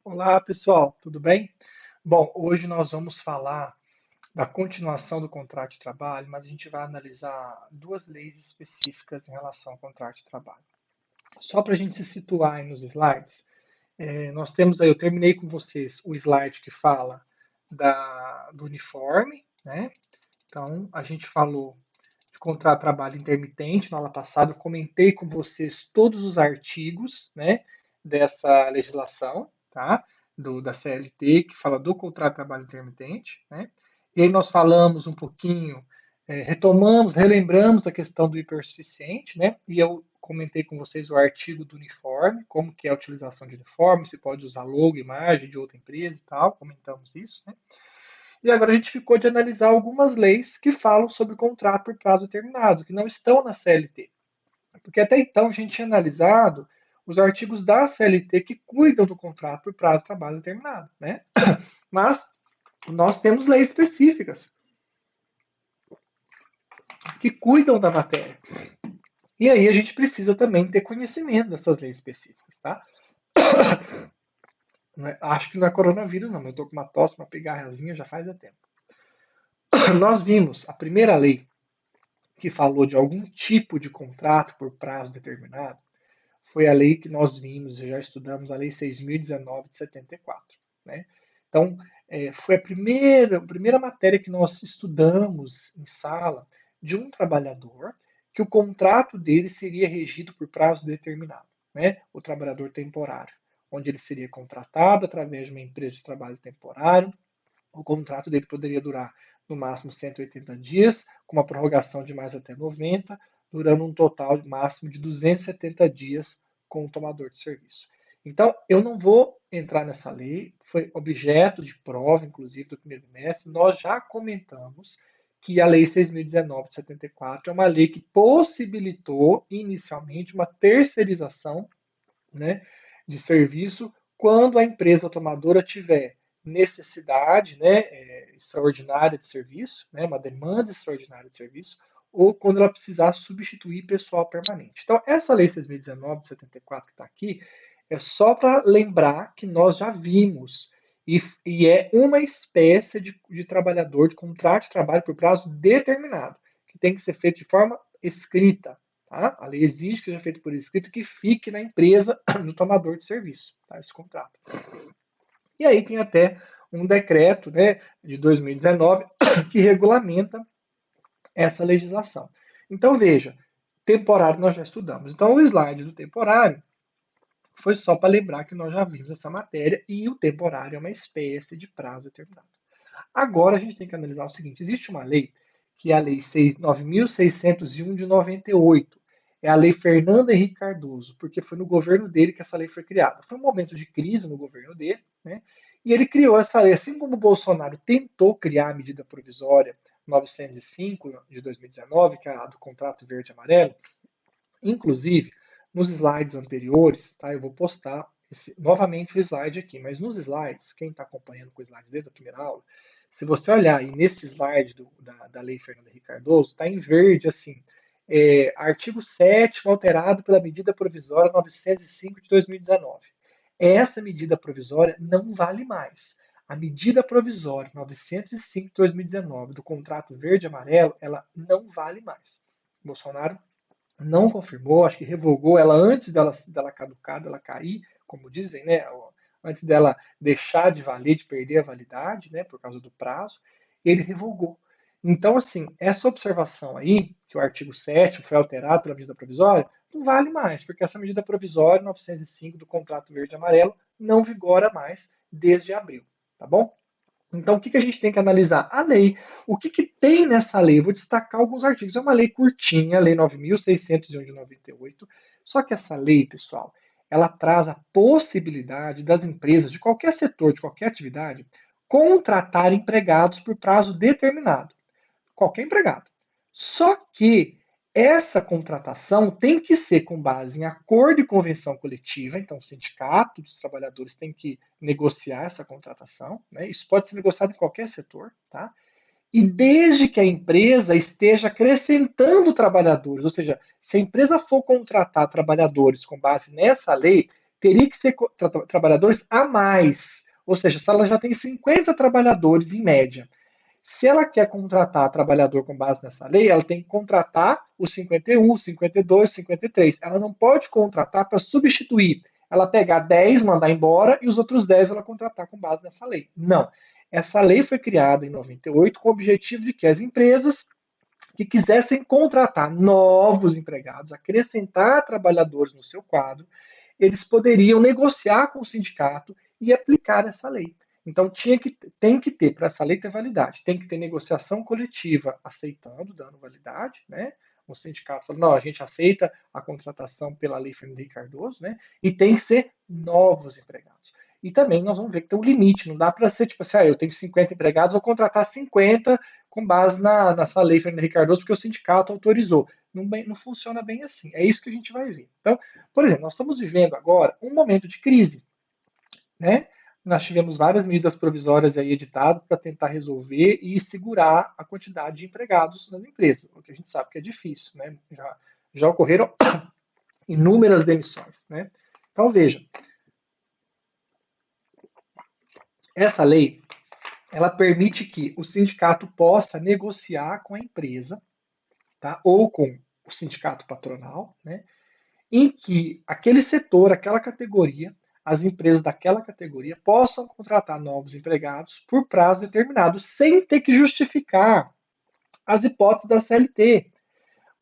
Olá, pessoal, tudo bem? Bom, hoje nós vamos falar da continuação do contrato de trabalho, mas a gente vai analisar duas leis específicas em relação ao contrato de trabalho. Só para a gente se situar aí nos slides, nós temos aí, eu terminei com vocês o slide que fala do uniforme, né? Então, a gente falou de contrato de trabalho intermitente na aula passada, eu comentei com vocês todos os artigos, né, dessa legislação, tá? Da CLT, que fala do contrato de trabalho intermitente, né? E aí nós falamos um pouquinho, retomamos, relembramos a questão do hipersuficiente, né? E eu comentei com vocês o artigo do uniforme, como que é a utilização de uniforme, se pode usar logo, imagem de outra empresa e tal, comentamos isso, né? E agora a gente ficou de analisar algumas leis que falam sobre contrato por prazo determinado, que não estão na CLT. Porque até então a gente tinha analisado os artigos da CLT que cuidam do contrato por prazo de trabalho determinado, né? Mas nós temos leis específicas que cuidam da matéria. E aí a gente precisa também ter conhecimento dessas leis específicas, tá? Acho que não é coronavírus, não. Eu tô com uma tosse, uma pigarrazinha já faz tempo. Nós vimos a primeira lei que falou de algum tipo de contrato por prazo determinado, foi a lei que nós vimos, já estudamos, a Lei 6.019 de 74. Né? Então, foi a primeira matéria que nós estudamos em sala de um trabalhador que o contrato dele seria regido por prazo determinado, né? O trabalhador temporário, onde ele seria contratado através de uma empresa de trabalho temporário. O contrato dele poderia durar no máximo 180 dias, com uma prorrogação de mais até 90, durando um total máximo de 270 dias com o tomador de serviço. Então, eu não vou entrar nessa lei, foi objeto de prova, inclusive, do primeiro bimestre. Nós já comentamos que a Lei 6.019 de 74 é uma lei que possibilitou, inicialmente, uma terceirização, né, de serviço quando a empresa tomadora tiver necessidade, né, extraordinária de serviço, né, uma demanda extraordinária de serviço, ou quando ela precisar substituir pessoal permanente. Então, essa Lei 6.019 de 74 que está aqui é só para lembrar que nós já vimos e é uma espécie de trabalhador de contrato de trabalho por prazo determinado, que tem que ser feito de forma escrita. Tá? A lei exige que seja feito por escrito que fique na empresa, no tomador de serviço, tá? Esse contrato. E aí tem até um decreto, né, de 2019 que regulamenta essa legislação. Então veja, temporário nós já estudamos. Então o slide do temporário foi só para lembrar que nós já vimos essa matéria e o temporário é uma espécie de prazo determinado. Agora a gente tem que analisar o seguinte: existe uma lei, que é a Lei 9.601 de 98. É a Lei Fernando Henrique Cardoso, porque foi no governo dele que essa lei foi criada. Foi um momento de crise no governo dele, né? E ele criou essa lei, assim como o Bolsonaro tentou criar a medida provisória 905 de 2019, que é a do contrato verde e amarelo. Inclusive, nos slides anteriores, tá? Eu vou postar novamente o slide aqui, mas nos slides, quem está acompanhando com o slide desde a primeira aula, se você olhar aí nesse slide da Lei Fernando Henrique Cardoso, está em verde assim, artigo 7º alterado pela medida provisória 905 de 2019. Essa medida provisória não vale mais. A medida provisória 905 de 2019 do contrato verde e amarelo, ela não vale mais. Bolsonaro não confirmou, acho que revogou ela antes dela caducar, dela cair, como dizem, né? Antes dela deixar de valer, de perder a validade, né? Por causa do prazo, ele revogou. Então, assim, essa observação aí, que o artigo 7 foi alterado pela medida provisória, não vale mais, porque essa medida provisória 905 do contrato verde e amarelo não vigora mais desde abril, tá bom? Então, o que a gente tem que analisar? A lei. O que tem nessa lei? Eu vou destacar alguns artigos. É uma lei curtinha, a Lei 9.601 de 98. Só que essa lei, pessoal, ela traz a possibilidade das empresas, de qualquer setor, de qualquer atividade, contratar empregados por prazo determinado. Qualquer empregado. Só que essa contratação tem que ser com base em acordo e convenção coletiva, então o sindicato dos trabalhadores tem que negociar essa contratação, né? Isso pode ser negociado em qualquer setor, tá? E desde que a empresa esteja acrescentando trabalhadores, ou seja, se a empresa for contratar trabalhadores com base nessa lei, teria que ser trabalhadores a mais. Ou seja, se ela já tem 50 trabalhadores em média, se ela quer contratar trabalhador com base nessa lei, ela tem que contratar os 51, 52, 53. Ela não pode contratar para substituir. Ela pegar 10, mandar embora e os outros 10 ela contratar com base nessa lei. Não. Essa lei foi criada em 98 com o objetivo de que as empresas que quisessem contratar novos empregados, acrescentar trabalhadores no seu quadro, eles poderiam negociar com o sindicato e aplicar essa lei. Então tem que ter, para essa lei ter validade, tem que ter negociação coletiva aceitando, dando validade, né? O sindicato falou, não, a gente aceita a contratação pela lei Fernando Henrique Cardoso, né? E tem que ser novos empregados. E também nós vamos ver que tem um limite, não dá para ser tipo assim, eu tenho 50 empregados, vou contratar 50 com base nessa lei Fernando Henrique Cardoso, porque o sindicato autorizou. Não funciona bem assim. É isso que a gente vai ver. Então, por exemplo, nós estamos vivendo agora um momento de crise, né? Nós tivemos várias medidas provisórias aí editadas para tentar resolver e segurar a quantidade de empregados nas empresas, o que a gente sabe que é difícil, né? Já ocorreram inúmeras demissões, né? Então, veja, essa lei, ela permite que o sindicato possa negociar com a empresa, tá? Ou com o sindicato patronal, né? Em que aquele setor, aquela categoria, as empresas daquela categoria possam contratar novos empregados por prazo determinado, sem ter que justificar as hipóteses da CLT.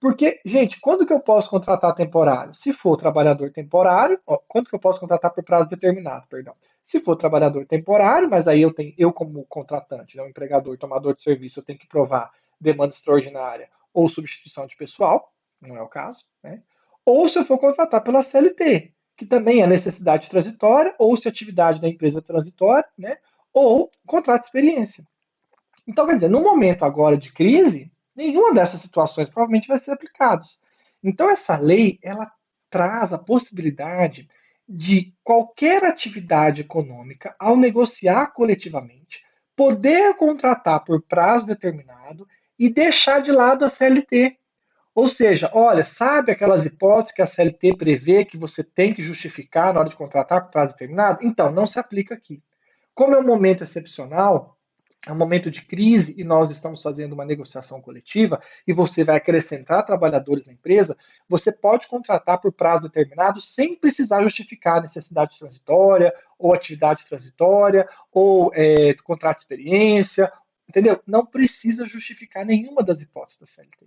Porque, gente, quando que eu posso contratar temporário? Se for trabalhador temporário, quando que eu posso contratar por prazo determinado, perdão? Se for trabalhador temporário, mas aí eu como contratante, né, o empregador, tomador de serviço, eu tenho que provar demanda extraordinária ou substituição de pessoal, não é o caso, né? Ou se eu for contratar pela CLT, que também é necessidade transitória, ou se a atividade da empresa é transitória, né? Ou contrato de experiência. Então, quer dizer, no momento agora de crise, nenhuma dessas situações provavelmente vai ser aplicada. Então, essa lei, ela traz a possibilidade de qualquer atividade econômica, ao negociar coletivamente, poder contratar por prazo determinado e deixar de lado a CLT. Ou seja, olha, sabe aquelas hipóteses que a CLT prevê que você tem que justificar na hora de contratar por prazo determinado? Então, não se aplica aqui. Como é um momento excepcional, é um momento de crise e nós estamos fazendo uma negociação coletiva e você vai acrescentar trabalhadores na empresa, você pode contratar por prazo determinado sem precisar justificar necessidade transitória ou atividade transitória ou contrato de experiência, entendeu? Não precisa justificar nenhuma das hipóteses da CLT.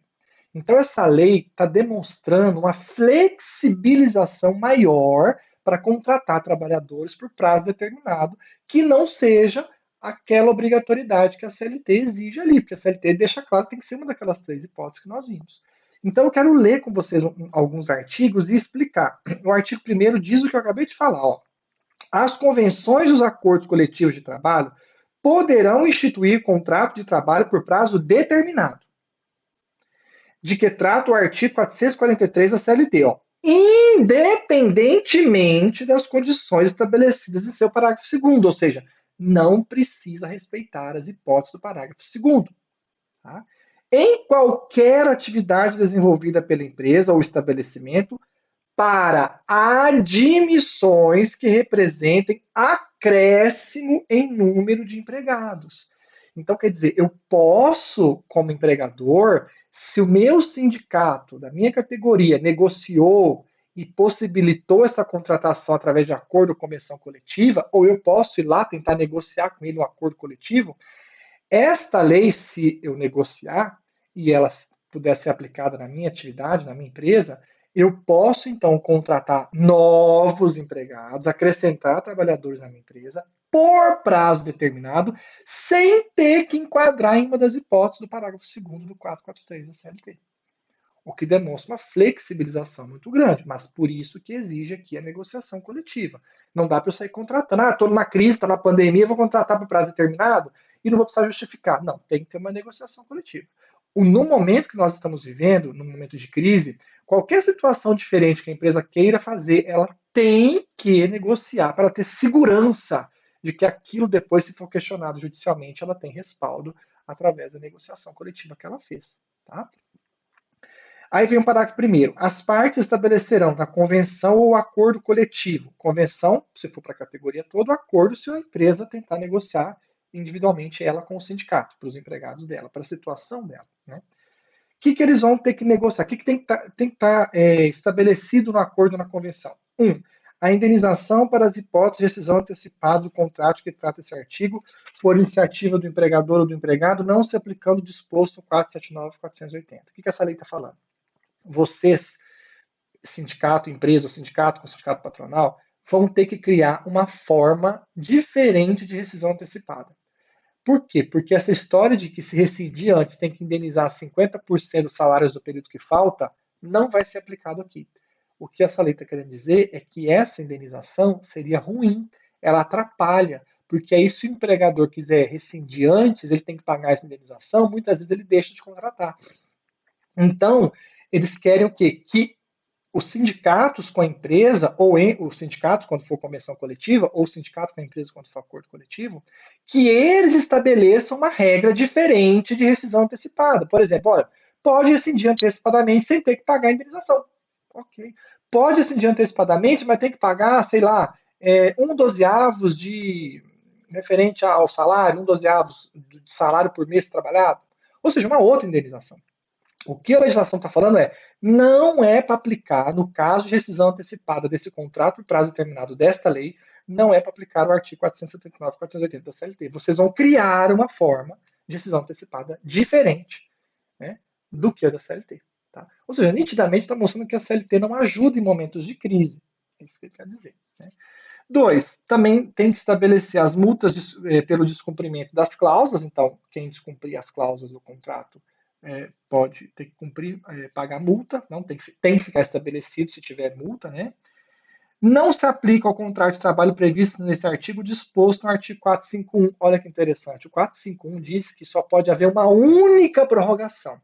Então, essa lei está demonstrando uma flexibilização maior para contratar trabalhadores por prazo determinado, que não seja aquela obrigatoriedade que a CLT exige ali, porque a CLT deixa claro que tem que ser uma daquelas três hipóteses que nós vimos. Então, eu quero ler com vocês alguns artigos e explicar. O artigo 1º diz o que eu acabei de falar. Ó. As convenções dos acordos coletivos de trabalho poderão instituir contrato de trabalho por prazo determinado, de que trata o artigo 443 da CLT, ó, independentemente das condições estabelecidas em seu parágrafo 2º, ou seja, não precisa respeitar as hipóteses do parágrafo 2º. Tá? Em qualquer atividade desenvolvida pela empresa ou estabelecimento para admissões que representem acréscimo em número de empregados. Então, quer dizer, eu posso, como empregador, se o meu sindicato, da minha categoria, negociou e possibilitou essa contratação através de acordo ou convenção coletiva, ou eu posso ir lá tentar negociar com ele um acordo coletivo, esta lei, se eu negociar e ela puder ser aplicada na minha atividade, na minha empresa, eu posso então contratar novos empregados, acrescentar trabalhadores na minha empresa por prazo determinado, sem ter que enquadrar em uma das hipóteses do parágrafo 2º do 443 da CLT. O que demonstra uma flexibilização muito grande, mas por isso que exige aqui a negociação coletiva. Não dá para eu sair contratando, estou numa crise, estou na pandemia, vou contratar por prazo determinado e não vou precisar justificar. Não, tem que ter uma negociação coletiva. No momento que nós estamos vivendo, no momento de crise, qualquer situação diferente que a empresa queira fazer, ela tem que negociar para ter segurança de que aquilo depois, se for questionado judicialmente, ela tem respaldo através da negociação coletiva que ela fez. Tá? Aí vem o parágrafo primeiro. As partes estabelecerão na convenção ou acordo coletivo. Convenção, se for para a categoria toda, acordo se a empresa tentar negociar individualmente ela com o sindicato, para os empregados dela, para a situação dela. Né? O que eles vão ter que negociar? O que tem que estar estabelecido no acordo, na convenção? A indenização para as hipóteses de rescisão antecipada do contrato que trata esse artigo, por iniciativa do empregador ou do empregado, não se aplicando o disposto no 479 e 480. O que essa lei está falando? Vocês, sindicato, empresa, ou sindicato com sindicato patronal, vão ter que criar uma forma diferente de rescisão antecipada. Por quê? Porque essa história de que se rescindir antes tem que indenizar 50% dos salários do período que falta, não vai ser aplicado aqui. O que essa lei está querendo dizer é que essa indenização seria ruim, ela atrapalha, porque aí se o empregador quiser rescindir antes, ele tem que pagar essa indenização, muitas vezes ele deixa de contratar. Então, eles querem o quê? Que os sindicatos com a empresa, ou os sindicatos quando for convenção coletiva, ou o sindicato com a empresa quando for acordo coletivo, que eles estabeleçam uma regra diferente de rescisão antecipada. Por exemplo, olha, pode rescindir antecipadamente sem ter que pagar a indenização. Ok. Pode rescindir antecipadamente, mas tem que pagar, sei lá, um dozeavos de referente ao salário, um dozeavos de salário por mês trabalhado. Ou seja, uma outra indenização. O que a legislação está falando não é para aplicar, no caso de rescisão antecipada desse contrato por prazo determinado desta lei, não é para aplicar o artigo 479 e 480 da CLT. Vocês vão criar uma forma de rescisão antecipada diferente, né, do que a da CLT. Tá? Ou seja, nitidamente está mostrando que a CLT não ajuda em momentos de crise. É isso que ele quer dizer. Né? 2. Também tem que estabelecer as multas pelo descumprimento das cláusulas. Então, quem descumprir as cláusulas do contrato pode ter que cumprir, pagar multa. Não tem que ficar estabelecido se tiver multa, né? Não se aplica ao contrato de trabalho previsto nesse artigo disposto no artigo 451. Olha que interessante. O 451 diz que só pode haver uma única prorrogação.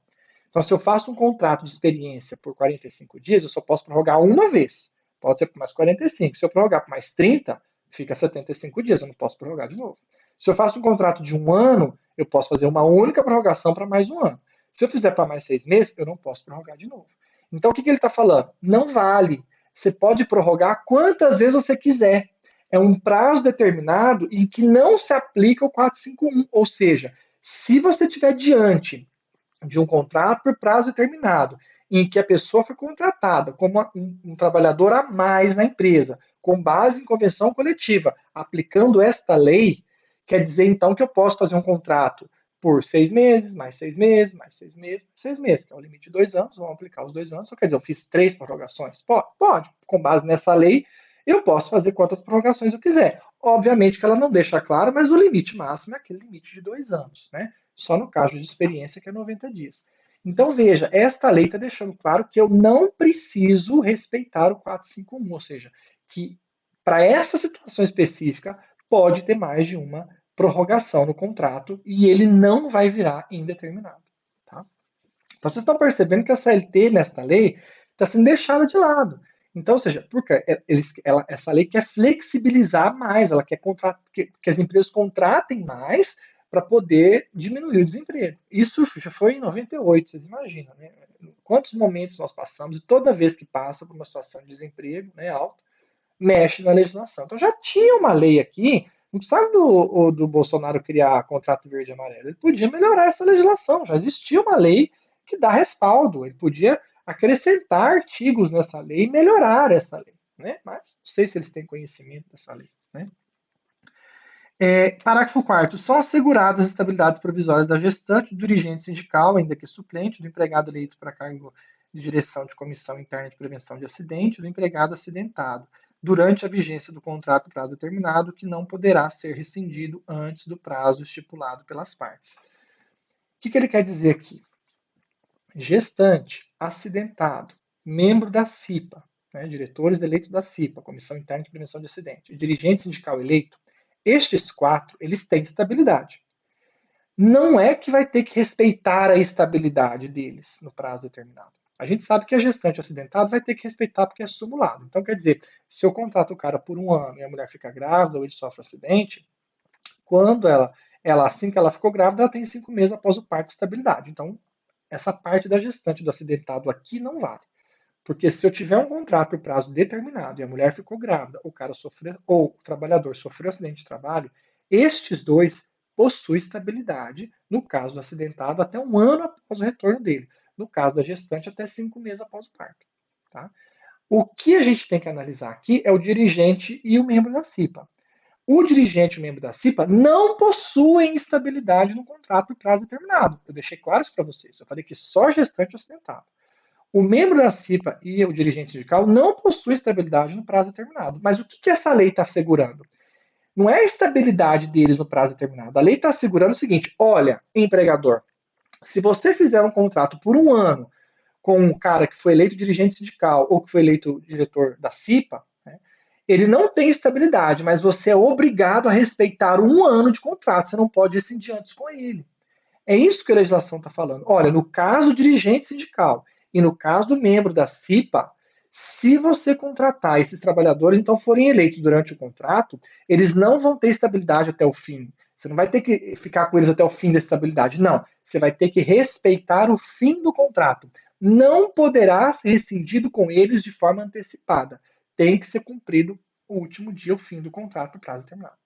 Então, se eu faço um contrato de experiência por 45 dias, eu só posso prorrogar uma vez. Pode ser por mais 45. Se eu prorrogar por mais 30, fica 75 dias. Eu não posso prorrogar de novo. Se eu faço um contrato de um ano, eu posso fazer uma única prorrogação para mais um ano. Se eu fizer para mais 6 meses, eu não posso prorrogar de novo. Então, o que ele está falando? Não vale. Você pode prorrogar quantas vezes você quiser. É um prazo determinado em que não se aplica o 451. Ou seja, se você estiver diante de um contrato por prazo determinado, em que a pessoa foi contratada como um trabalhador a mais na empresa, com base em convenção coletiva, aplicando esta lei, quer dizer então que eu posso fazer um contrato por 6 meses, mais 6 meses, mais 6 meses, 6 meses, que é o limite de 2 anos, vamos aplicar os 2 anos, quer dizer, eu fiz 3 prorrogações? Pode, com base nessa lei, eu posso fazer quantas prorrogações eu quiser. Obviamente que ela não deixa claro, mas o limite máximo é aquele limite de 2 anos, né? Só no caso de experiência, que é 90 dias. Então, veja, esta lei está deixando claro que eu não preciso respeitar o 451, ou seja, que para essa situação específica pode ter mais de uma prorrogação no contrato e ele não vai virar indeterminado. Tá? Então, vocês estão percebendo que a CLT, nesta lei, está sendo deixada de lado. Então, ou seja, porque essa lei quer flexibilizar mais, ela quer que as empresas contratem mais para poder diminuir o desemprego. Isso já foi em 98, vocês imaginam, né? Quantos momentos nós passamos, e toda vez que passa por uma situação de desemprego, né, alto, mexe na legislação. Então já tinha uma lei aqui, não precisava do Bolsonaro criar contrato verde e amarelo, ele podia melhorar essa legislação, já existia uma lei que dá respaldo, ele podia acrescentar artigos nessa lei e melhorar essa lei, né? Mas não sei se eles têm conhecimento dessa lei, né? Parágrafo 4º. São asseguradas as estabilidades provisórias da gestante, do dirigente sindical, ainda que suplente, do empregado eleito para cargo de direção de comissão interna de prevenção de acidente, do empregado acidentado, durante a vigência do contrato prazo determinado, que não poderá ser rescindido antes do prazo estipulado pelas partes. O que ele quer dizer aqui? Gestante, acidentado, membro da CIPA, né, diretores eleitos da CIPA, Comissão Interna de Prevenção de Acidente, e dirigente sindical eleito, estes 4, eles têm estabilidade. Não é que vai ter que respeitar a estabilidade deles no prazo determinado. A gente sabe que a gestante acidentada vai ter que respeitar porque é simulado. Então, quer dizer, se eu contrato o cara por um ano e a mulher fica grávida ou ele sofre acidente, quando assim que ela ficou grávida, ela tem 5 meses após o parto de estabilidade. Então, essa parte da gestante do acidentado aqui não vale. Porque se eu tiver um contrato por prazo determinado e a mulher ficou grávida, o cara sofreu, ou o trabalhador sofreu acidente de trabalho, estes dois possuem estabilidade, no caso do acidentado, até um ano após o retorno dele. No caso da gestante, até 5 meses após o parto. Tá? O que a gente tem que analisar aqui é o dirigente e o membro da CIPA. O dirigente e o membro da CIPA não possuem estabilidade no contrato por prazo determinado. Eu deixei claro isso para vocês. Eu falei que só gestante acidentado. O membro da CIPA e o dirigente sindical não possuem estabilidade no prazo determinado. Mas o que essa lei está assegurando? Não é a estabilidade deles no prazo determinado. A lei está assegurando o seguinte: olha, empregador, se você fizer um contrato por um ano com um cara que foi eleito dirigente sindical ou que foi eleito diretor da CIPA, né, ele não tem estabilidade, mas você é obrigado a respeitar um ano de contrato. Você não pode rescindir antes com ele. É isso que a legislação está falando. Olha, no caso do dirigente sindical e no caso do membro da CIPA, se você contratar esses trabalhadores, então forem eleitos durante o contrato, eles não vão ter estabilidade até o fim. Você não vai ter que ficar com eles até o fim da estabilidade. Não. Você vai ter que respeitar o fim do contrato. Não poderá ser rescindido com eles de forma antecipada. Tem que ser cumprido o último dia, o fim do contrato, o prazo determinado.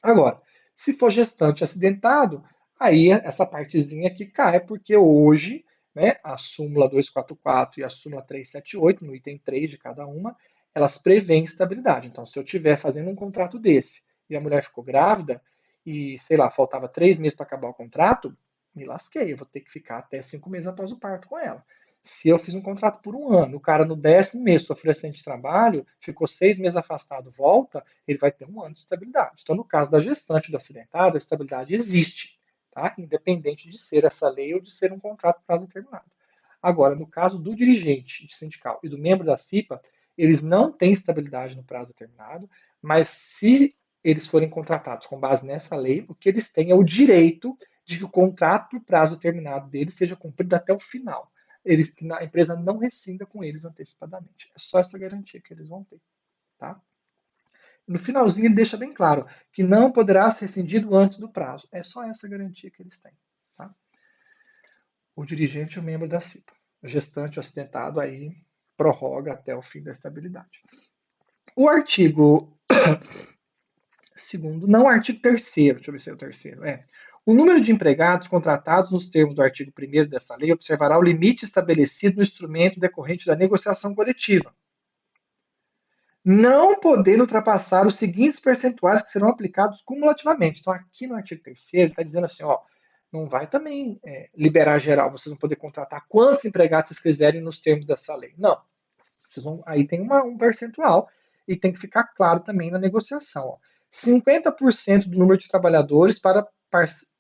Agora, se for gestante acidentado, aí essa partezinha aqui cai, porque hoje, né, a súmula 244 e a súmula 378, no item 3 de cada uma, elas prevêem estabilidade. Então, se eu estiver fazendo um contrato desse e a mulher ficou grávida e, sei lá, faltava 3 meses para acabar o contrato, me lasquei, eu vou ter que ficar até 5 meses após o parto com ela. Se eu fiz um contrato por um ano, o cara no 10º mês sofreu acidente de trabalho, ficou 6 meses afastado, volta, ele vai ter um ano de estabilidade. Então, no caso da gestante do acidentado, a estabilidade existe, tá? Independente de ser essa lei ou de ser um contrato por prazo determinado. Agora, no caso do dirigente sindical e do membro da CIPA, eles não têm estabilidade no prazo determinado, mas se eles forem contratados com base nessa lei, o que eles têm é o direito de que o contrato por prazo determinado deles seja cumprido até o final. A empresa não rescinda com eles antecipadamente. É só essa garantia que eles vão ter. Tá? No finalzinho, ele deixa bem claro que não poderá ser rescindido antes do prazo. É só essa garantia que eles têm. Tá? O dirigente é o membro da CIPA. O gestante o acidentado aí prorroga até o fim da estabilidade. O artigo segundo, não o artigo terceiro, deixa eu ver se é o terceiro, o número de empregados contratados nos termos do artigo 1º dessa lei observará o limite estabelecido no instrumento decorrente da negociação coletiva, não podendo ultrapassar os seguintes percentuais que serão aplicados cumulativamente. Então, aqui no artigo 3º, está dizendo assim, ó, não vai também liberar geral, vocês vão poder contratar quantos empregados vocês quiserem nos termos dessa lei. Não. Vocês vão, aí tem um percentual e tem que ficar claro também na negociação. Ó. 50% do número de trabalhadores para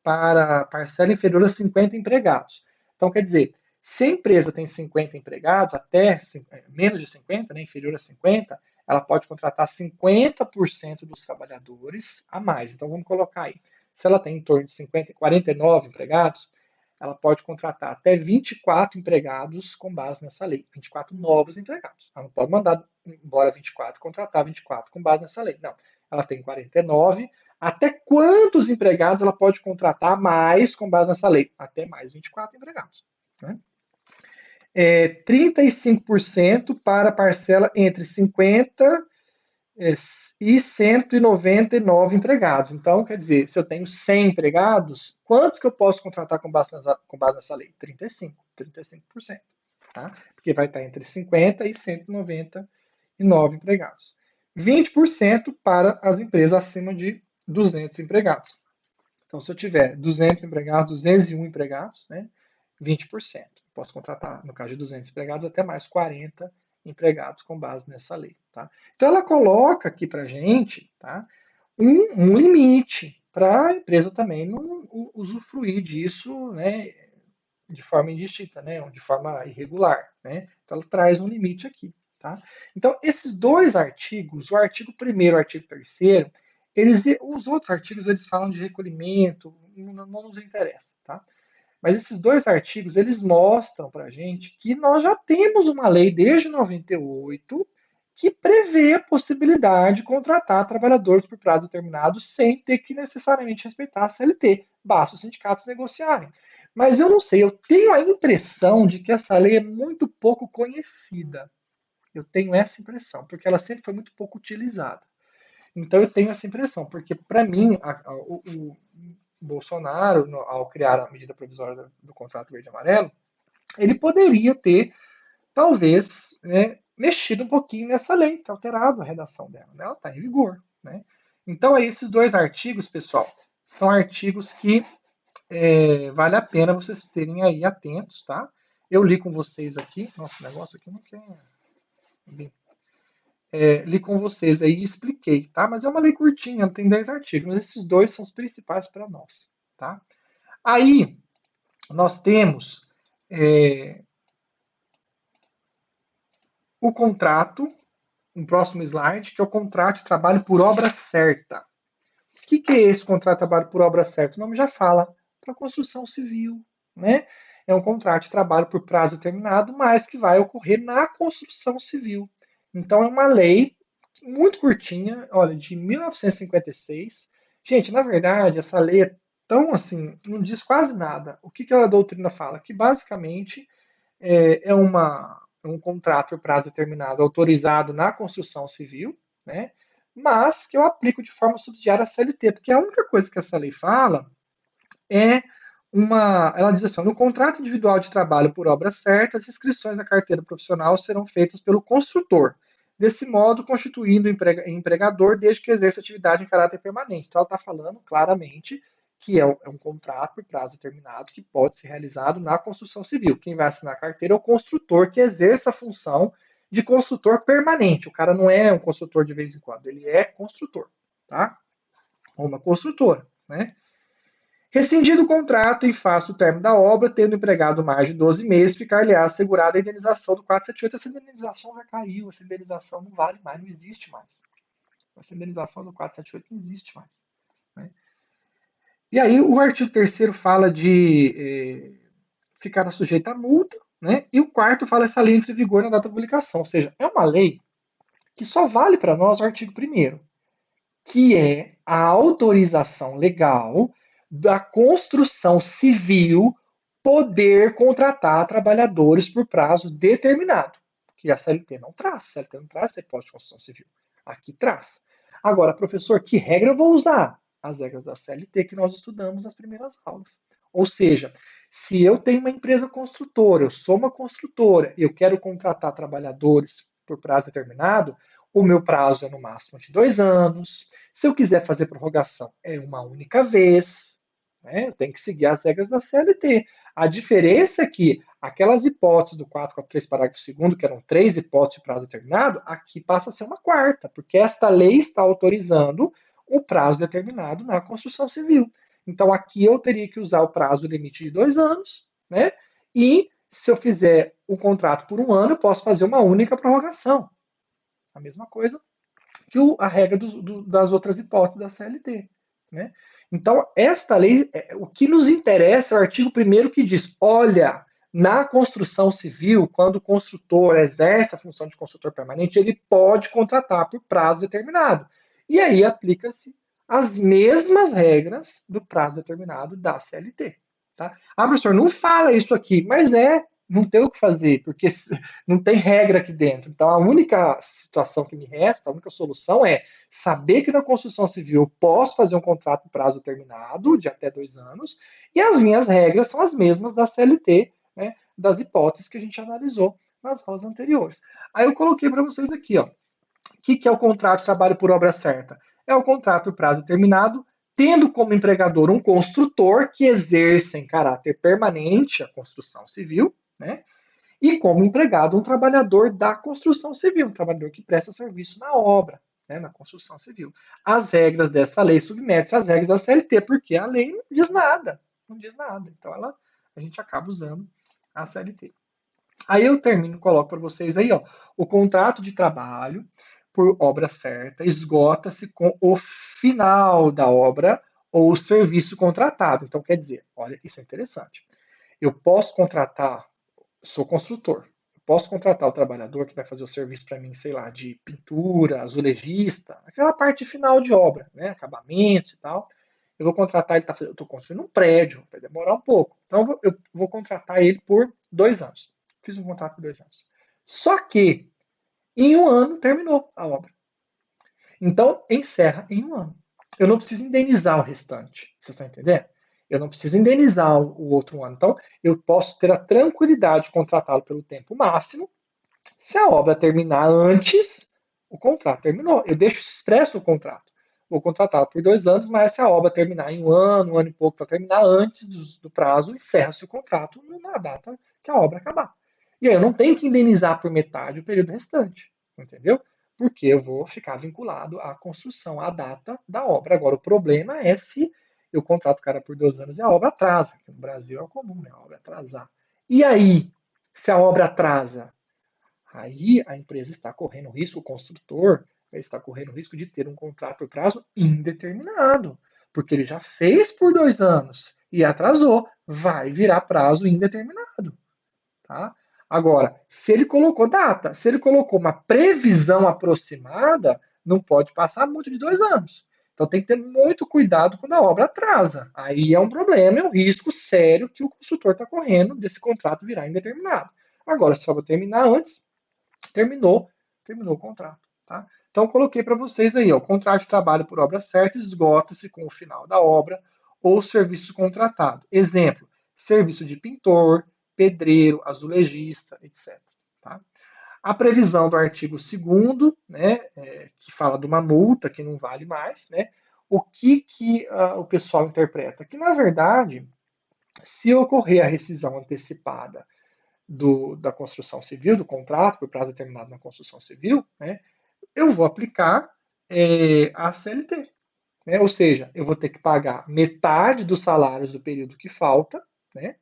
parcela inferior a 50 empregados. Então, quer dizer, se a empresa tem 50 empregados, até menos de 50, né, inferior a 50, ela pode contratar 50% dos trabalhadores a mais. Então, vamos colocar aí. Se ela tem em torno de 50, 49 empregados, ela pode contratar até 24 empregados com base nessa lei. 24 novos empregados. Ela não pode mandar embora 24 e contratar 24 com base nessa lei. Não. Ela tem 49. Até quantos empregados ela pode contratar mais com base nessa lei? Até mais 24 empregados. Né? 35% para parcela entre 50 e 199 empregados. Então, quer dizer, se eu tenho 100 empregados, quantos que eu posso contratar com base nessa lei? 35%. Tá? Porque vai estar entre 50 e 199 empregados. 20% para as empresas acima de 200 empregados. Então, se eu tiver 200 empregados, 201 empregados, né, 20%. Posso contratar, no caso de 200 empregados, até mais 40 empregados com base nessa lei. Tá? Então, ela coloca aqui para a gente, tá, um limite para a empresa também não usufruir disso, né, de forma indistinta, né, de forma irregular. Né? Então, ela traz um limite aqui. Tá? Então, esses dois artigos, o artigo 1º e o artigo 3º, os outros artigos eles falam de recolhimento, não nos interessa. Tá? Mas esses dois artigos, eles mostram para a gente que nós já temos uma lei desde 98 que prevê a possibilidade de contratar trabalhadores por prazo determinado sem ter que necessariamente respeitar a CLT. Basta os sindicatos negociarem. Mas eu não sei, eu tenho a impressão de que essa lei é muito pouco conhecida. Eu tenho essa impressão, porque ela sempre foi muito pouco utilizada. Então eu tenho essa impressão, porque para mim o Bolsonaro, ao criar a medida provisória do contrato verde e amarelo, ele poderia ter, talvez, né, mexido um pouquinho nessa lei, ter alterado a redação dela. Né? Ela está em vigor. Né? Então, esses dois artigos, pessoal, são artigos que vale a pena vocês terem aí atentos, tá? Eu li com vocês aqui. Nossa, o negócio aqui não quer. Bem, li com vocês aí e expliquei, tá? Mas é uma lei curtinha, tem 10 artigos, mas esses dois são os principais para nós, tá? Aí, nós temos é, o contrato, um próximo slide, que é o contrato de trabalho por obra certa. O que é esse contrato de trabalho por obra certa? O nome já fala, para construção civil, né? É um contrato de trabalho por prazo determinado, mas que vai ocorrer na construção civil. Então, é uma lei muito curtinha, olha, de 1956. Gente, na verdade, essa lei é tão assim, não diz quase nada. O que a doutrina fala? Que basicamente é um contrato por prazo determinado autorizado na construção civil, né? Mas que eu aplico de forma subsidiária a CLT, porque a única coisa que essa lei fala é ela diz assim, no contrato individual de trabalho por obra certa, as inscrições na carteira profissional serão feitas pelo construtor, desse modo constituindo o empregador desde que exerça atividade em caráter permanente. Então ela está falando claramente que é um contrato por prazo determinado que pode ser realizado na construção civil. Quem vai assinar a carteira é o construtor que exerce a função de construtor permanente. O cara não é um construtor de vez em quando, ele é construtor, tá? Ou uma construtora, né? Rescindido o contrato em face do término da obra, tendo empregado mais de 12 meses, ficar-lhe assegurada a indenização do 478. Essa indenização já caiu, essa indenização não vale mais, não existe mais. Essa indenização do 478 não existe mais. Né? E aí o artigo 3º fala de ficar sujeito a multa, né? E o quarto fala essa lei entra em vigor na data da publicação. Ou seja, é uma lei que só vale para nós o artigo 1º, que é a autorização legal da construção civil poder contratar trabalhadores por prazo determinado. Que a CLT não traz. A CLT não traz depósito de construção civil. Aqui traz. Agora, professor, que regra eu vou usar? As regras da CLT que nós estudamos nas primeiras aulas. Ou seja, se eu tenho uma empresa construtora, eu sou uma construtora, eu quero contratar trabalhadores por prazo determinado, o meu prazo é no máximo de 2 anos. Se eu quiser fazer prorrogação, é uma única vez. Né? Eu tenho que seguir as regras da CLT. A diferença é que aquelas hipóteses do 443, parágrafo 2º, que eram 3 hipóteses de prazo determinado, aqui passa a ser uma quarta, porque esta lei está autorizando o prazo determinado na construção civil. Então, aqui eu teria que usar o prazo limite de 2 anos, né? E se eu fizer um contrato por 1 ano, eu posso fazer uma única prorrogação. A mesma coisa que a regra das outras hipóteses da CLT. Né? Então, esta lei, o que nos interessa é o artigo 1º que diz, olha, na construção civil, quando o construtor exerce a função de construtor permanente, ele pode contratar por prazo determinado. E aí aplica-se as mesmas regras do prazo determinado da CLT. Tá? Ah, professor, não fala isso aqui, mas não tem o que fazer, porque não tem regra aqui dentro. Então, a única situação que me resta, a única solução é saber que na construção civil eu posso fazer um contrato em prazo determinado, de até 2 anos, e as minhas regras são as mesmas da CLT, né, das hipóteses que a gente analisou nas aulas anteriores. Aí eu coloquei para vocês aqui, ó, o que é o contrato de trabalho por obra certa? É o contrato por prazo determinado, tendo como empregador um construtor que exerça em caráter permanente a construção civil, né? E como empregado um trabalhador da construção civil, um trabalhador que presta serviço na obra, né, na construção civil. As regras dessa lei submetem-se às regras da CLT, porque a lei não diz nada, não diz nada. Então a gente acaba usando a CLT. Aí eu termino, coloco para vocês aí, ó, o contrato de trabalho por obra certa esgota-se com o final da obra ou o serviço contratado. Então, quer dizer, olha, isso é interessante. Eu posso contratar, sou construtor, eu posso contratar o trabalhador que vai fazer o serviço para mim, sei lá, de pintura, azulejista, aquela parte final de obra, né, acabamentos e tal. eu vou contratar ele, eu estou construindo um prédio, vai demorar um pouco. Então eu vou contratar ele por 2 anos. Fiz um contrato por 2 anos. Só que em um ano terminou a obra. Então encerra em um ano. Eu não preciso indenizar o restante. Vocês estão entendendo? Eu não preciso indenizar o outro ano. Então eu posso ter a tranquilidade de contratá-lo pelo tempo máximo. Se a obra terminar antes, o contrato terminou. Eu deixo expresso o contrato. Vou contratá-lo por 2 anos, mas se a obra terminar em um ano e pouco para terminar antes do prazo, encerra-se o contrato na data que a obra acabar. E aí eu não tenho que indenizar por metade o período restante, entendeu? Porque eu vou ficar vinculado à construção, à data da obra. Agora, o problema é se eu contrato o cara por 2 anos e a obra atrasa. No Brasil é comum, né? A obra atrasar. E aí, se a obra atrasa, aí a empresa está correndo risco, o construtor está correndo risco de ter um contrato por prazo indeterminado, porque ele já fez por 2 anos e atrasou, vai virar prazo indeterminado. Tá? Agora, se ele colocou data, se ele colocou uma previsão aproximada, não pode passar muito de 2 anos. Então tem que ter muito cuidado quando a obra atrasa. Aí é um problema, é um risco sério que o consultor está correndo desse contrato virar indeterminado. Agora, se a obra terminar antes, terminou, terminou o contrato. Tá? Então, coloquei para vocês aí, ó, o contrato de trabalho por obra certa esgota-se com o final da obra ou serviço contratado. Exemplo, serviço de pintor, pedreiro, azulejista, etc. Tá? A previsão do artigo 2º, né, que fala de uma multa que não vale mais, né, o que o pessoal interpreta? Que, na verdade, se ocorrer a rescisão antecipada da construção civil, do contrato por prazo determinado na construção civil, né, eu vou aplicar a CLT. Né? Ou seja, eu vou ter que pagar metade dos salários do período que falta, né?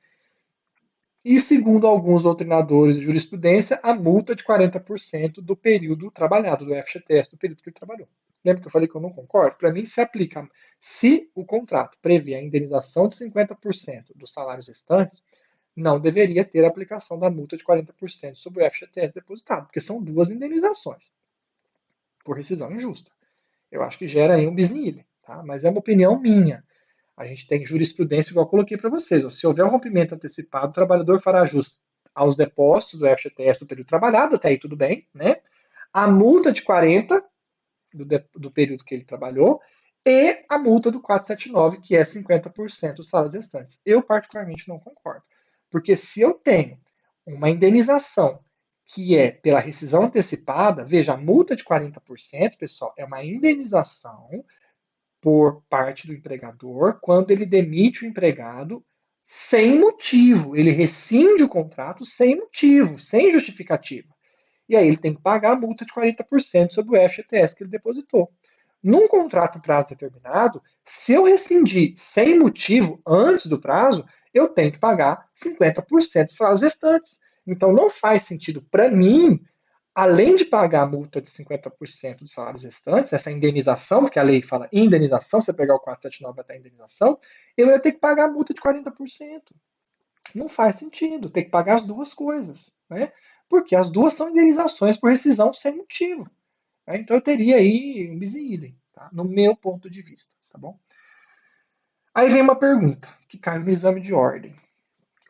E, segundo alguns doutrinadores de jurisprudência, a multa de 40% do período trabalhado, do FGTS, do período que ele trabalhou. Lembra que eu falei que eu não concordo? Para mim, se aplica. Se o contrato prevê a indenização de 50% dos salários restantes, não deveria ter a aplicação da multa de 40% sobre o FGTS depositado, porque são duas indenizações por rescisão injusta. Eu acho que gera aí um bisnilha, tá? Mas é uma opinião minha. A gente tem jurisprudência, igual eu coloquei para vocês. Se houver um rompimento antecipado, o trabalhador fará jus aos depósitos do FGTS do período trabalhado, até aí tudo bem, né? A multa de 40 do período que ele trabalhou e a multa do 479, que é 50% dos salários restantes. Eu, particularmente, não concordo. Porque se eu tenho uma indenização que é pela rescisão antecipada, veja, a multa de 40%, pessoal, é uma indenização por parte do empregador quando ele demite o empregado sem motivo. Ele rescinde o contrato sem motivo, sem justificativa. E aí ele tem que pagar a multa de 40% sobre o FGTS que ele depositou. Num contrato prazo determinado, se eu rescindir sem motivo antes do prazo, eu tenho que pagar 50% dos prazos restantes. Então não faz sentido para mim, além de pagar a multa de 50% dos salários restantes, essa indenização, porque a lei fala indenização, você pegar o 479 até a indenização, eu ia ter que pagar a multa de 40%. Não faz sentido, ter que pagar as duas coisas, né? Porque as duas são indenizações por rescisão sem motivo. Né? Então eu teria aí um bis in idem, tá? No meu ponto de vista, tá bom? Aí vem uma pergunta que caiu no exame de ordem.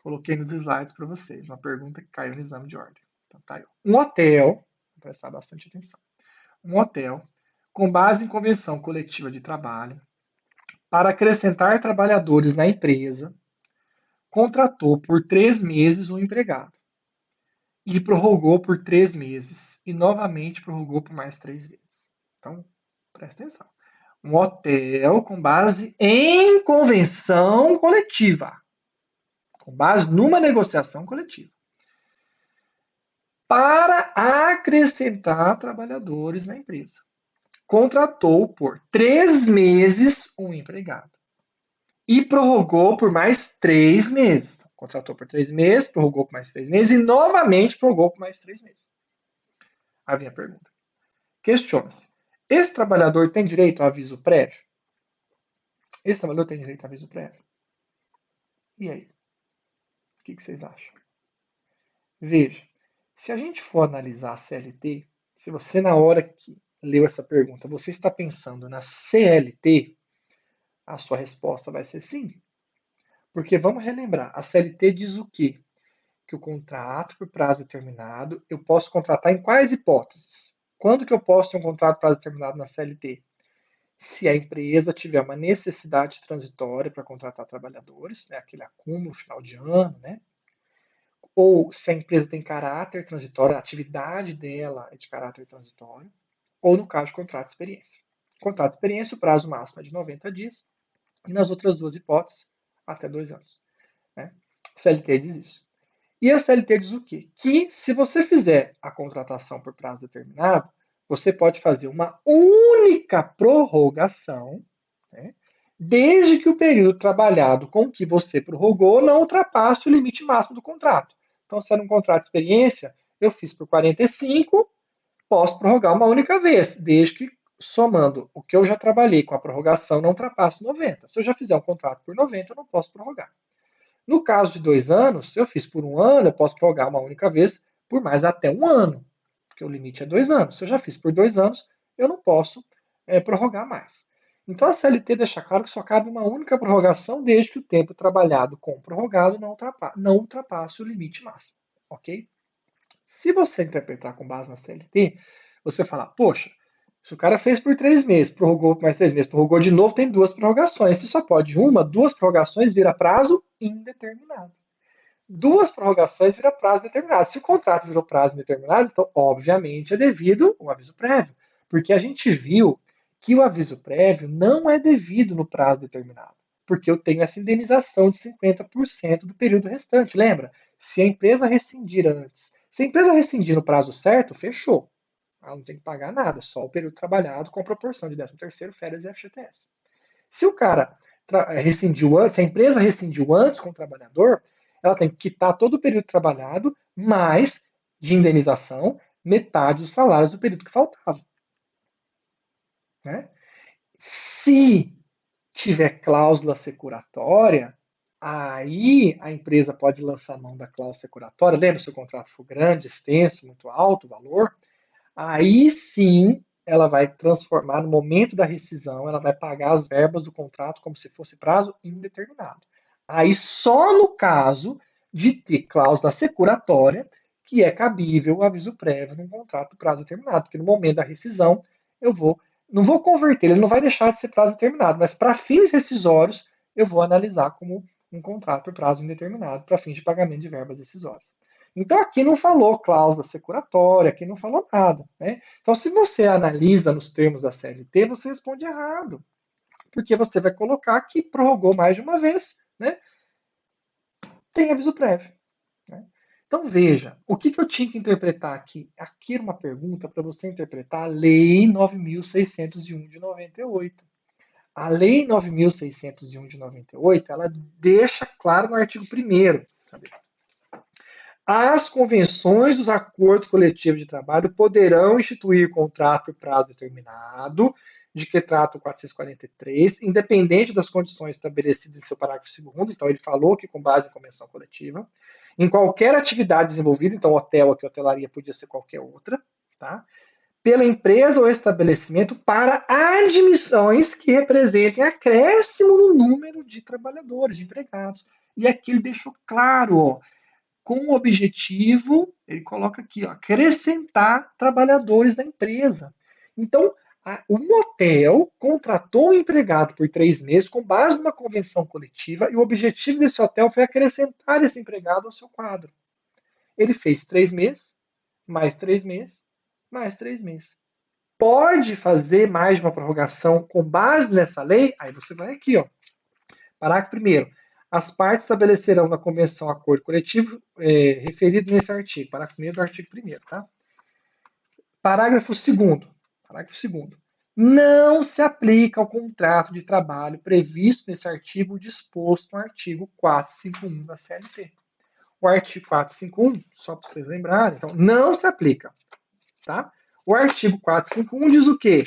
Coloquei nos slides para vocês, uma pergunta que caiu no exame de ordem. Então, tá aí. Um hotel, vou prestar bastante atenção, um hotel, com base em convenção coletiva de trabalho, para acrescentar trabalhadores na empresa, contratou por 3 meses um empregado e prorrogou por 3 meses e novamente prorrogou por mais 3 meses. Então, presta atenção. Um hotel com base em convenção coletiva, com base numa negociação coletiva, para acrescentar trabalhadores na empresa. Contratou por 3 meses um empregado e prorrogou por mais 3 meses. Contratou por 3 meses, prorrogou por mais 3 meses e novamente prorrogou por mais 3 meses. Aí vem a pergunta. Questiona-se: esse trabalhador tem direito a aviso prévio? Esse trabalhador tem direito a aviso prévio? E aí? O que vocês acham? Veja, se a gente for analisar a CLT, se você na hora que leu essa pergunta, você está pensando na CLT, A sua resposta vai ser sim. Porque vamos relembrar, a CLT diz o quê? Que o contrato por prazo determinado, eu posso contratar em quais hipóteses? Quando que eu posso ter um contrato por prazo determinado na CLT? Se a empresa tiver uma necessidade transitória para contratar trabalhadores, né, aquele acúmulo final de ano, né, ou se a empresa tem caráter transitório, a atividade dela é de caráter transitório, ou no caso de contrato de experiência. Contrato de experiência, o prazo máximo é de 90 dias, e nas outras duas hipóteses, até 2 anos. Né? CLT diz isso. E a CLT diz o quê? Que se você fizer a contratação por prazo determinado, você pode fazer uma única prorrogação, né, desde que o período trabalhado com que você prorrogou não ultrapasse o limite máximo do contrato. Então, se era um contrato de experiência, eu fiz por 45, posso prorrogar uma única vez, desde que somando o que eu já trabalhei com a prorrogação não ultrapasse 90. Se eu já fizer um contrato por 90, eu não posso prorrogar. No caso de 2 anos, se eu fiz por 1 ano, eu posso prorrogar uma única vez por mais até 1 ano, porque o limite é 2 anos. Se eu já fiz por 2 anos, eu não posso prorrogar mais. Então a CLT deixa claro que só cabe uma única prorrogação desde que o tempo trabalhado com o prorrogado não ultrapasse o limite máximo. Ok? Se você interpretar com base na CLT, você fala, poxa, se o cara fez por 3 meses, prorrogou por mais 3 meses, prorrogou de novo, tem 2 prorrogações. Se só pode uma, 2 prorrogações vira prazo indeterminado. 2 prorrogações vira prazo determinado. Se o contrato virou prazo indeterminado, então, obviamente, é devido o aviso prévio. Porque a gente viu que o aviso prévio não é devido no prazo determinado. Porque eu tenho essa indenização de 50% do período restante. Lembra? Se a empresa rescindir antes, se a empresa rescindir no prazo certo, fechou. Ela não tem que pagar nada, só o período trabalhado com proporção de 13º, férias e FGTS. Se o cara rescindiu antes, se a empresa rescindiu antes com o trabalhador, ela tem que quitar todo o período trabalhado, mais de indenização, metade dos salários do período que faltava. Né? Se tiver cláusula securatória, aí a empresa pode lançar a mão da cláusula securatória. Lembra se o contrato for grande, extenso, muito alto o valor? Aí sim ela vai transformar, no momento da rescisão, ela vai pagar as verbas do contrato como se fosse prazo indeterminado. Aí só no caso de ter cláusula securatória que é cabível o aviso prévio num contrato prazo determinado, porque no momento da rescisão eu não vou converter, ele não vai deixar de ser prazo determinado, mas para fins rescisórios eu vou analisar como um contrato por prazo indeterminado para fins de pagamento de verbas rescisórias. Então aqui não falou cláusula securatória, aqui não falou nada. Né? Então, se você analisa nos termos da CLT, você responde errado. Porque você vai colocar que prorrogou mais de uma vez, né? Tem aviso prévio. Né? Então veja, o que eu tinha que interpretar aqui? Aqui era uma pergunta para você interpretar a Lei 9.601 de 98. A Lei 9.601 de 98, ela deixa claro no artigo 1º. As convenções dos acordos coletivos de trabalho poderão instituir contrato por prazo determinado, de que trata o 443, independente das condições estabelecidas em seu parágrafo 2º. Então, ele falou que com base em convenção coletiva, em qualquer atividade desenvolvida, então hotel aqui, hotelaria podia ser qualquer outra, tá? Pela empresa ou estabelecimento para admissões que representem acréscimo no número de trabalhadores, de empregados. E aqui ele deixou claro, ó, com o objetivo, ele coloca aqui, ó, acrescentar trabalhadores da empresa. Então, um hotel contratou um empregado por 3 meses com base numa convenção coletiva e o objetivo desse hotel foi acrescentar esse empregado ao seu quadro. Ele fez 3 meses, mais 3 meses, mais 3 meses. Pode fazer mais de uma prorrogação com base nessa lei? Aí você vai aqui, ó. Parágrafo 1º. As partes estabelecerão na convenção acordo coletivo referido nesse artigo. Parágrafo 1º do artigo 1º, tá? Parágrafo 2º. Parágrafo 2º. Não se aplica ao contrato de trabalho previsto nesse artigo disposto no artigo 451 da CLT. O artigo 451, só para vocês lembrarem, então, não se aplica. Tá? O artigo 451 diz o quê?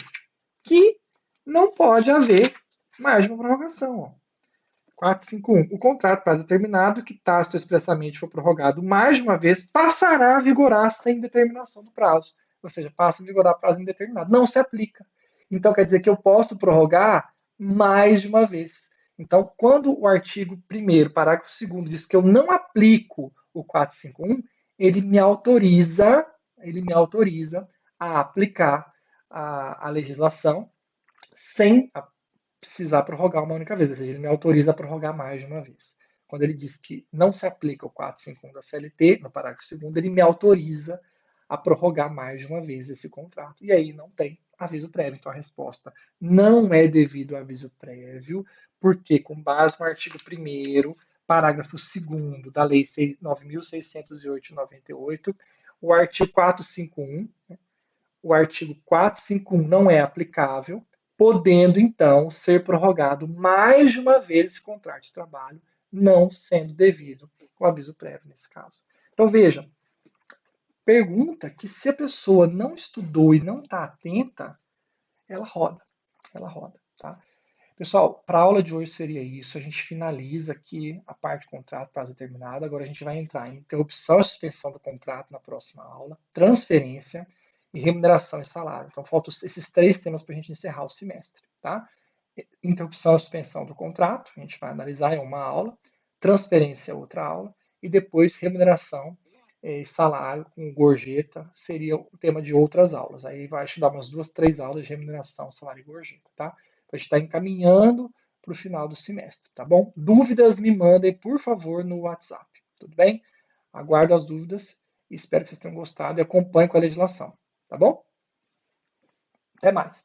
Que não pode haver mais de uma prorrogação. Ó. 451. O contrato prazo determinado, que tácito expressamente for prorrogado mais de uma vez, passará a vigorar sem determinação do prazo. Ou seja, passa a vigorar prazo indeterminado. Não se aplica. Então, quer dizer que eu posso prorrogar mais de uma vez. Então, quando o artigo 1º, parágrafo 2º, diz que eu não aplico o 451, ele me autoriza a aplicar a legislação sem precisar prorrogar uma única vez, ou seja, ele me autoriza a prorrogar mais de uma vez. Quando ele diz que não se aplica o 451 da CLT, no parágrafo 2º, ele me autoriza a prorrogar mais de uma vez esse contrato. E aí não tem aviso prévio. Então a resposta não é devido ao aviso prévio, porque com base no artigo 1º, parágrafo 2º da Lei 9.608 de 98, o artigo 451, o artigo 451 não é aplicável, podendo então ser prorrogado mais de uma vez esse contrato de trabalho, não sendo devido o aviso prévio nesse caso. Então veja, pergunta que se a pessoa não estudou e não está atenta, ela roda, ela roda, tá? Pessoal, para a aula de hoje seria isso. A gente finaliza aqui a parte de contrato, prazo determinado. Agora a gente vai entrar em interrupção e suspensão do contrato na próxima aula, transferência e remuneração e salário. Então, faltam esses 3 temas para a gente encerrar o semestre, tá? Interrupção e suspensão do contrato, a gente vai analisar em uma aula, transferência é outra aula, e depois remuneração e salário com gorjeta seria o tema de outras aulas. Aí vai estudar umas 2, 3 aulas de remuneração, salário e gorjeta, tá? Então, a gente está encaminhando para o final do semestre, tá bom? Dúvidas me mandem, por favor, no WhatsApp, tudo bem? Aguardo as dúvidas, espero que vocês tenham gostado e acompanhem com a legislação, tá bom? Até mais.